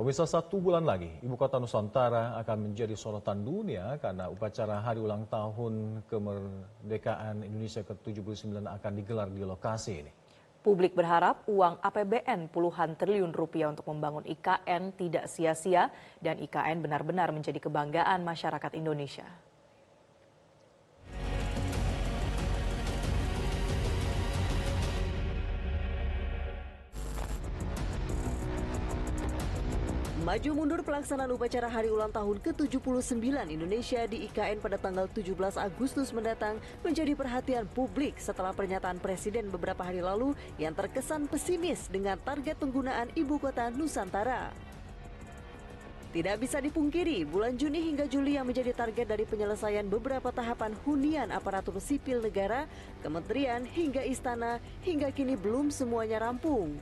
Pemirsa, 1 bulan lagi, Ibu Kota Nusantara akan menjadi sorotan dunia karena upacara hari ulang tahun kemerdekaan Indonesia ke-79 akan digelar di lokasi ini. Publik berharap uang APBN puluhan triliun rupiah untuk membangun IKN tidak sia-sia dan IKN benar-benar menjadi kebanggaan masyarakat Indonesia. Maju mundur pelaksanaan upacara hari ulang tahun ke-79 Indonesia di IKN pada tanggal 17 Agustus mendatang menjadi perhatian publik setelah pernyataan Presiden beberapa hari lalu yang terkesan pesimis dengan target penggunaan Ibu Kota Nusantara. Tidak bisa dipungkiri, bulan Juni hingga Juli yang menjadi target dari penyelesaian beberapa tahapan hunian aparatur sipil negara, kementerian hingga istana hingga kini belum semuanya rampung.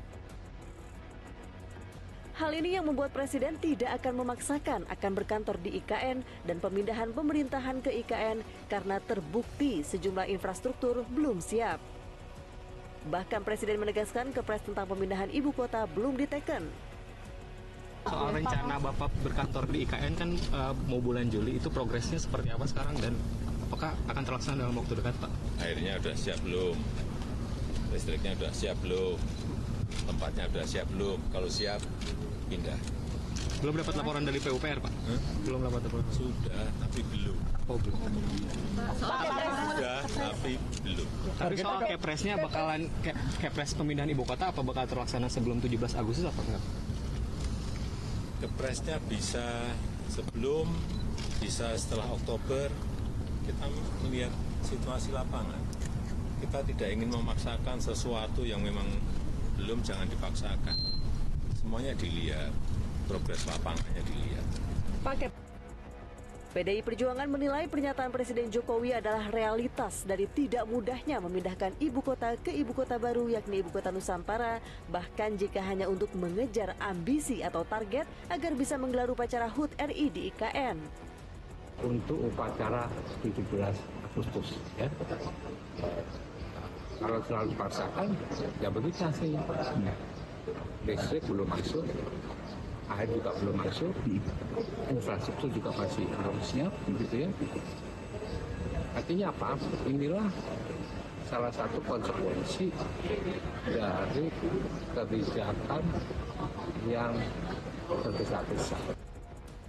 Hal ini yang membuat Presiden tidak akan memaksakan akan berkantor di IKN dan pemindahan pemerintahan ke IKN karena terbukti sejumlah infrastruktur belum siap. Bahkan Presiden menegaskan Kepres tentang pemindahan ibu kota belum diteken. Soal rencana Bapak berkantor di IKN kan mau bulan Juli, itu progresnya seperti apa sekarang dan apakah akan terlaksana dalam waktu dekat, Pak? Airnya sudah siap belum? Listriknya sudah siap belum? Tempatnya sudah siap belum? Kalau siap, pindah. Belum dapat laporan dari PUPR, Pak? Belum dapat laporan. Sudah, tapi belum. Oh, belum. Sudah, tapi belum. Tapi soal Kepresnya bakalan Kepres pemindahan ibu kota apa bakal terlaksana sebelum 17 Agustus apa enggak? Kepresnya bisa sebelum, bisa setelah Oktober. Kita melihat situasi lapangan. Kita tidak ingin memaksakan sesuatu yang memang belum, jangan dipaksakan. Semuanya dilihat, progres lapangannya dilihat. PDI Perjuangan menilai pernyataan Presiden Jokowi adalah realitas dari tidak mudahnya memindahkan ibu kota ke ibu kota baru yakni Ibu Kota Nusantara, bahkan jika hanya untuk mengejar ambisi atau target agar bisa menggelar upacara HUT RI di IKN. Untuk upacara 17 Agustus, ya. Kalau selalu dipaksakan, ya begitu hasilnya. Listrik belum masuk, air juga belum masuk, infrastruktur juga masih belum siap, gitu ya. Artinya apa? Inilah salah satu konsekuensi dari kebijakan yang tergesa-gesa.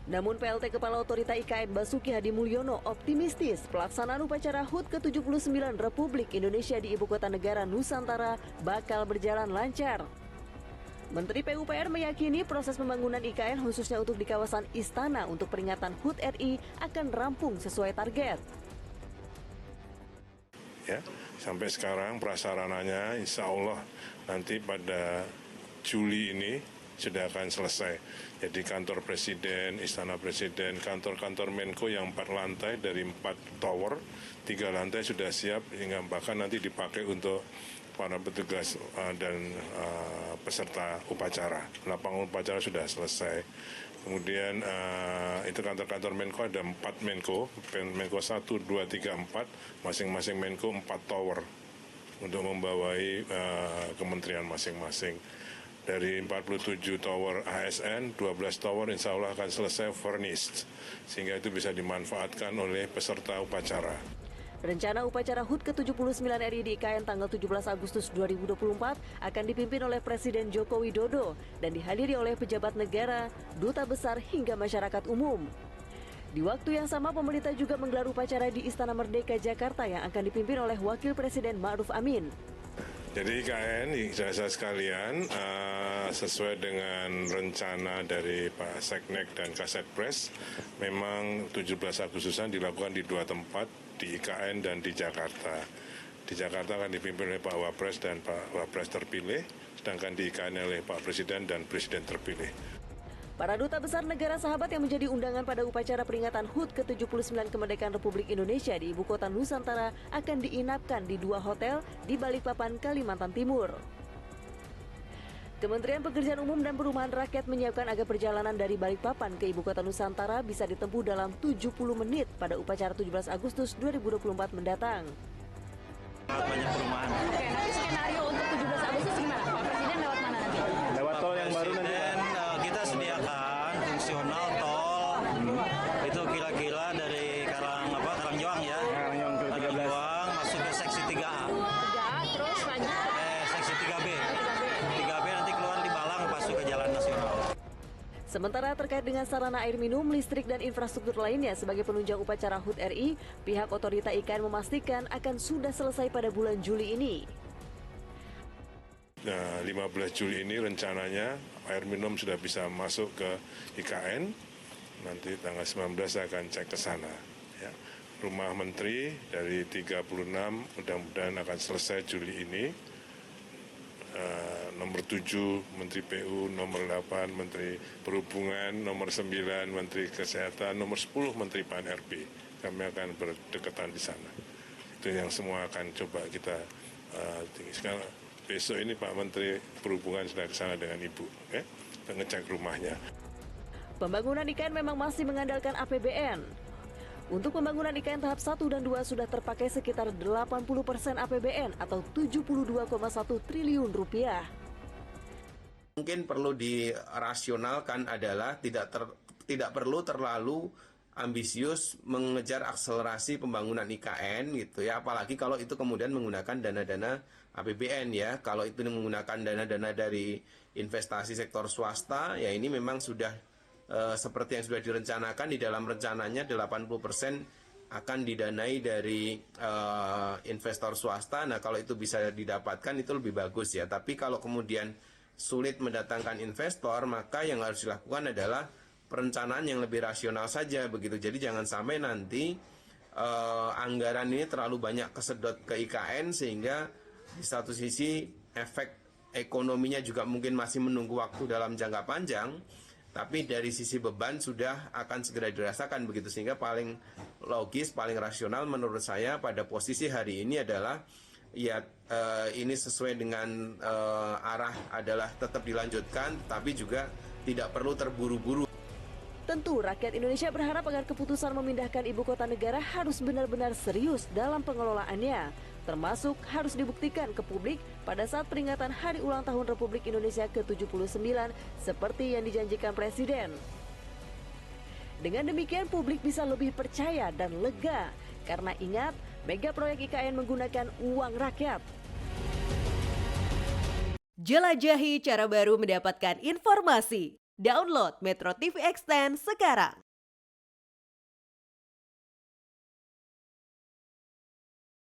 Namun PLT Kepala Otorita IKN Basuki Hadi Mulyono optimistis pelaksanaan upacara HUT ke-79 Republik Indonesia di Ibu Kota Negara Nusantara bakal berjalan lancar. Menteri PUPR meyakini proses pembangunan IKN khususnya untuk di kawasan Istana untuk peringatan HUT RI akan rampung sesuai target. Ya, sampai sekarang prasarananya insya Allah nanti pada Juli ini sudah akan selesai. Jadi kantor Presiden, Istana Presiden, kantor-kantor Menko yang 4 lantai dari 4 tower, 3 lantai sudah siap hingga bahkan nanti dipakai untuk para petugas dan peserta upacara. Lapangan upacara sudah selesai. Kemudian itu kantor-kantor Menko ada 4 Menko, Menko 1, 2, 3, 4, masing-masing Menko 4 tower untuk membawai kementerian masing-masing. Dari 47 tower ASN, 12 tower insya Allah akan selesai furnished, sehingga itu bisa dimanfaatkan oleh peserta upacara. Rencana upacara HUT ke-79 RI di IKN tanggal 17 Agustus 2024 akan dipimpin oleh Presiden Joko Widodo dan dihadiri oleh pejabat negara, duta besar hingga masyarakat umum. Di waktu yang sama, pemerintah juga menggelar upacara di Istana Merdeka Jakarta yang akan dipimpin oleh Wakil Presiden Ma'ruf Amin. Jadi IKN, saudara sekalian, sesuai dengan rencana dari Pak Seknek dan Kasetpres, memang 17 Agustusan dilakukan di 2 tempat, di IKN dan di Jakarta. Di Jakarta akan dipimpin oleh Pak Wapres dan Pak Wapres terpilih, sedangkan di IKN oleh Pak Presiden dan Presiden terpilih. Para duta besar negara sahabat yang menjadi undangan pada upacara peringatan HUT ke-79 Kemerdekaan Republik Indonesia di Ibu Kota Nusantara akan diinapkan di 2 hotel di Balikpapan, Kalimantan Timur. Kementerian Pekerjaan Umum dan Perumahan Rakyat menyiapkan agar perjalanan dari Balikpapan ke Ibu Kota Nusantara bisa ditempuh dalam 70 menit pada upacara 17 Agustus 2024 mendatang. Banyak perumahan. Oke, nanti skenario untuk 17 Agustus gimana? Pak Presiden lewat mana nanti? Lewat tol yang baru nanti. Kita sediakan jalan fungsional tol. Itu kira-kira dari Karangjoang ya. Karangjoang masuk ke seksi 3A. Terus lanjut Seksi 3B. 3B nanti keluar di Balang masuk ke jalan nasional. Sementara terkait dengan sarana air minum, listrik, dan infrastruktur lainnya sebagai penunjang upacara HUT RI, pihak otorita IKN memastikan akan sudah selesai pada bulan Juli ini. Nah, 15 Juli ini rencananya air minum sudah bisa masuk ke IKN. Nanti tanggal 19 saya akan cek ke sana. Ya. Rumah Menteri dari 36 mudah-mudahan akan selesai Juli ini. Nomor 7 Menteri PU, nomor 8 Menteri Perhubungan, nomor 9 Menteri Kesehatan, nomor 10 Menteri PAN-RB. Kami akan berdekatan di sana. Itu yang semua akan coba kita tinggi. Sekarang besok ini Pak Menteri Perhubungan sudah ke sana dengan Ibu, ya, untuk ngecek rumahnya. Pembangunan IKN memang masih mengandalkan APBN. Untuk pembangunan IKN tahap 1 dan 2 sudah terpakai sekitar 80% APBN atau 72,1 triliun rupiah. Mungkin perlu dirasionalkan adalah tidak perlu terlalu ambisius mengejar akselerasi pembangunan IKN gitu ya, apalagi kalau itu kemudian menggunakan dana-dana APBN ya. Kalau itu menggunakan dana-dana dari investasi sektor swasta ya, ini memang sudah seperti yang sudah direncanakan. Di dalam rencananya 80% akan didanai dari investor swasta. Nah, kalau itu bisa didapatkan itu lebih bagus ya. Tapi kalau kemudian sulit mendatangkan investor, maka yang harus dilakukan adalah perencanaan yang lebih rasional saja begitu. Jadi jangan sampai nanti anggaran ini terlalu banyak kesedot ke IKN sehingga di satu sisi efek ekonominya juga mungkin masih menunggu waktu dalam jangka panjang, tapi dari sisi beban sudah akan segera dirasakan begitu. Sehingga paling logis, paling rasional menurut saya pada posisi hari ini adalah ya ini sesuai dengan arah adalah tetap dilanjutkan, tapi juga tidak perlu terburu-buru. Tentu rakyat Indonesia berharap agar keputusan memindahkan ibu kota negara harus benar-benar serius dalam pengelolaannya, termasuk harus dibuktikan ke publik pada saat peringatan Hari Ulang Tahun Republik Indonesia ke-79 seperti yang dijanjikan Presiden. Dengan demikian publik bisa lebih percaya dan lega, karena ingat, mega proyek IKN menggunakan uang rakyat. Jelajahi cara baru mendapatkan informasi. Download Metro TV Extend sekarang.